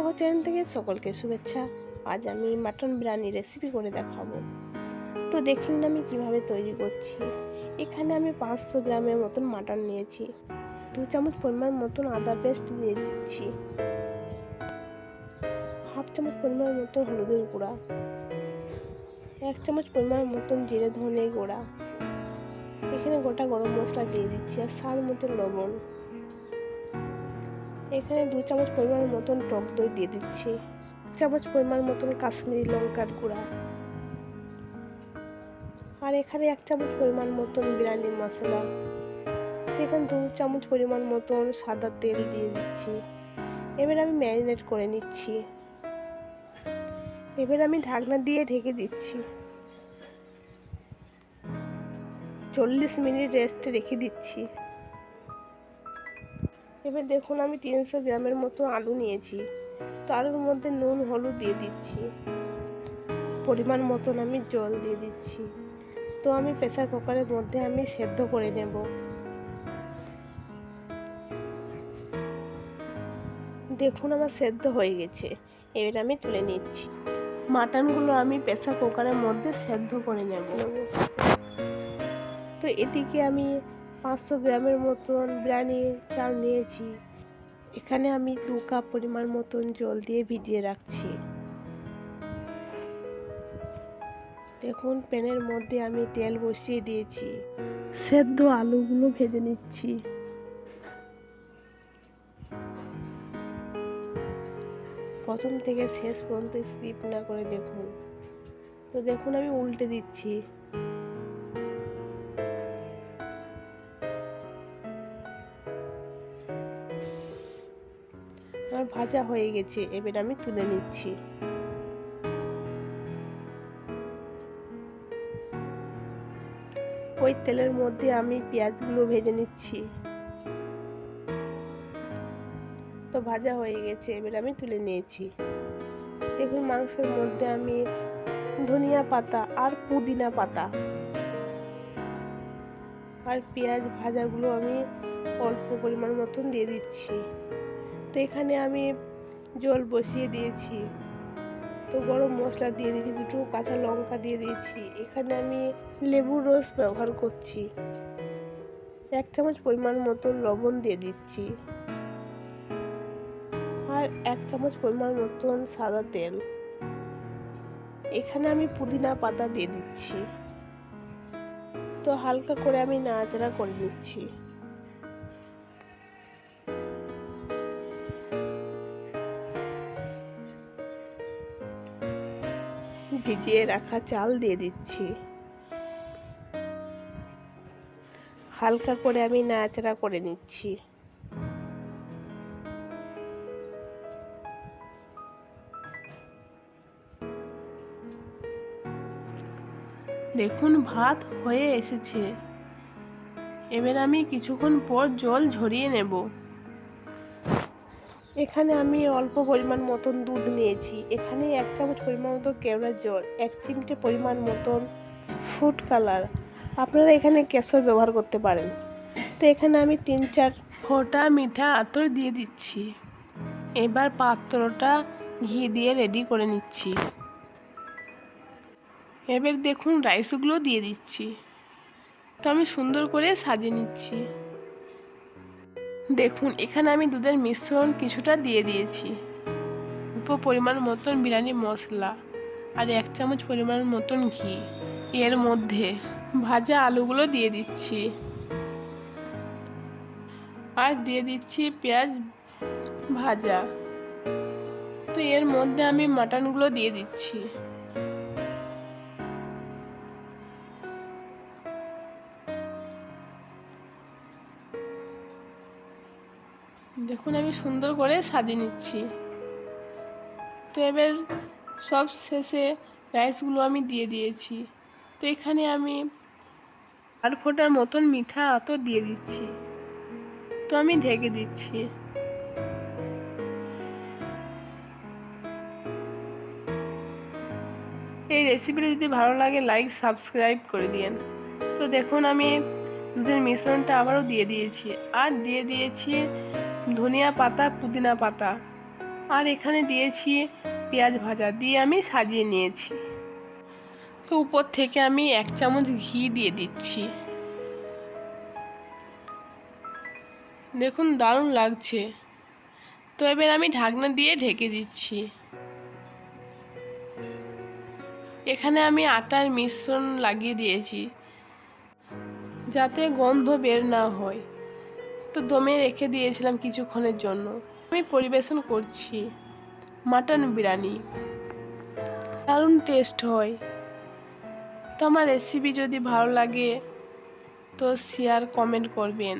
সাগর channel থেকে সকলকে শুভেচ্ছা। আজ আমি মাটন বিরিয়ানি রেসিপি করে দেখাবো। তো দেখুন আমি কিভাবে তৈরি করছি। এখানে আমি 500 গ্রামের মতন মাটন নিয়েছি। 2 চামচ পরিমাণ মতন আদা পেস্ট দিয়ে দিচ্ছি, হাফ চামচ পরিমাণ মতন হলুদের গুঁড়া, 1 চামচ পরিমাণ মতন জিরে ধনে গুঁড়া, এখানে গোটা গরম মশলা দিয়ে দিচ্ছি আর স্বাদ মতন লবণ। এখানে 2 চামচ পরিমাণ মতন টক দই দিয়ে দিচ্ছি, 1 চামচ পরিমাণ মতন কাশ্মীরি লঙ্কার গুঁড়া, আর এখানে 1 চামচ পরিমাণ মতন বিরিয়ানি মশলা। এখানে 2 চামচ পরিমাণ মতন সাদা তেল দিয়ে দিচ্ছি। এবার আমি ম্যারিনেট করে নিচ্ছি। এবার আমি ঢাকনা দিয়ে ঢেকে দিচ্ছি, 40 মিনিট রেস্টে রেখে দিচ্ছি। এবার দেখুন আমি 300 গ্রামের মতো আলু নিয়েছি। তো আলুর মধ্যে নুন হলুদ দিয়ে দিচ্ছি, পরিমাণ মতন আমি জল দিয়ে দিচ্ছি। তো আমি প্রেসার কুকারের মধ্যে আমি সেদ্ধ করে নেব। দেখুন আমার সেদ্ধ হয়ে গেছে, এবার আমি তুলে নিচ্ছি। মাটনগুলো আমি প্রেসার কুকারের মধ্যে সেদ্ধ করে নেব। তো এদিকে আমি 500 গ্রামের মতন বিরিয়ানি চাল নিয়েছি। এখানে আমি 2 কাপ পরিমাণ মতন জল দিয়ে ভিজিয়ে রাখছি। দেখুন প্যানের মধ্যে আমি তেল বসিয়ে দিয়েছি, সেদ্ধ আলুগুলো ভেজে নিচ্ছি। প্রথম থেকে শেষ পর্যন্ত স্কিপ না করে দেখুন। তো দেখুন আমি উল্টে দিচ্ছি। আমার ভাজা হয়ে গেছে, এবার আমি তুলে নিচ্ছি। ওই তেলের মধ্যে আমি পেঁয়াজগুলো ভেজে নিচ্ছি। তো ভাজা হয়ে গেছে, এবার আমি তুলে নিয়েছি। দেখুন মাংসের মধ্যে আমি ধনিয়া পাতা আর পুদিনা পাতা আর পেঁয়াজ ভাজাগুলো আমি অল্প পরিমাণ মতন দিয়ে দিচ্ছি। তো এখানে আমি জল বসিয়ে দিয়েছি। তো গরম মশলা দিয়ে দিয়েছি, 2 কাঁচা লঙ্কা দিয়ে দিয়েছি। এখানে আমি লেবুর রস ব্যবহার করছি, 1 চামচ পরিমাণ মতো লবণ দিয়ে দিচ্ছি আর 1 চামচ পরিমাণ মতন সাদা তেল। এখানে আমি পুদিনা পাতা দিয়ে দিচ্ছি। তো হালকা করে আমি নাড়াচাড়া করে নিচ্ছি। ভিজিয়ে রাখা চাল দিয়ে দিচ্ছি, হালকা করে আমি নাড়াচাড়া করে নিচ্ছি। দেখুন ভাত হয়ে এসেছে, এবার আমি কিছুক্ষণ পর জল ঝরিয়ে নেব। এখানে আমি অল্প পরিমাণ মতন দুধ নিয়েছি। এখানে 1 চামচ পরিমাণ মতো কেওড়ার জল, 1 চিমটে পরিমাণ মতন ফুড কালার, আপনারা এখানে কেশর ব্যবহার করতে পারেন। তো এখানে আমি 3-4 ফোঁটা মিঠা আতর দিয়ে দিচ্ছি। এবার পাত্রটা ঘি দিয়ে রেডি করে নিচ্ছি। এবার দেখুন রাইসগুলো দিয়ে দিচ্ছি। তো আমি সুন্দর করে সাজিয়ে নিচ্ছি। দেখুন এখানে আমি দুধের মিশ্রণ কিছুটা দিয়ে দিয়েছি, অল্প পরিমাণ মতন বিরিয়ানি মশলা আর 1 চামচ পরিমাণ মতন ঘি। এর মধ্যে ভাজা আলুগুলো দিয়ে দিচ্ছি আর দিয়ে দিচ্ছি পেঁয়াজ ভাজা। তো এর মধ্যে আমি মাটনগুলো দিয়ে দিচ্ছি। দেখুন আমি সুন্দর করে সাজিয়ে নিচ্ছি। তো এবার সব শেষে রাইসগুলো আমি দিয়ে দিয়েছি। তো এখানে আমি 4 ফোঁটার মতন মিঠা আতর দিয়ে দিচ্ছি। তো আমি ঢেকে দিচ্ছি। এই রেসিপিটা যদি ভালো লাগে লাইক সাবস্ক্রাইব করে দিন। তো দেখুন আমি দুধের মিশ্রণটা আবারও দিয়ে দিয়েছি আর দিয়ে দিয়েছি ধনিয়া পাতা পুদিনা পাতা। আর এখানে দিয়েছি পেঁয়াজ ভাজা, দিয়ে আমি সাজিয়ে নিয়েছি। তো উপর থেকে আমি 1 চামচ ঘি দিয়ে দিচ্ছি। দেখুন দারুণ লাগছে। তো এবার আমি ঢাকনা দিয়ে ঢেকে দিচ্ছি। এখানে আমি আটার মিশ্রণ লাগিয়ে দিয়েছি যাতে গন্ধ বের না হয়। তো দমে রেখে দিয়েছিলাম কিছুক্ষণের জন্য। আমি পরিবেশন করছি মাটন বিরিয়ানি। দারুণ টেস্ট হয়। তো আমার রেসিপি যদি ভালো লাগে তো শেয়ার কমেন্ট করবেন।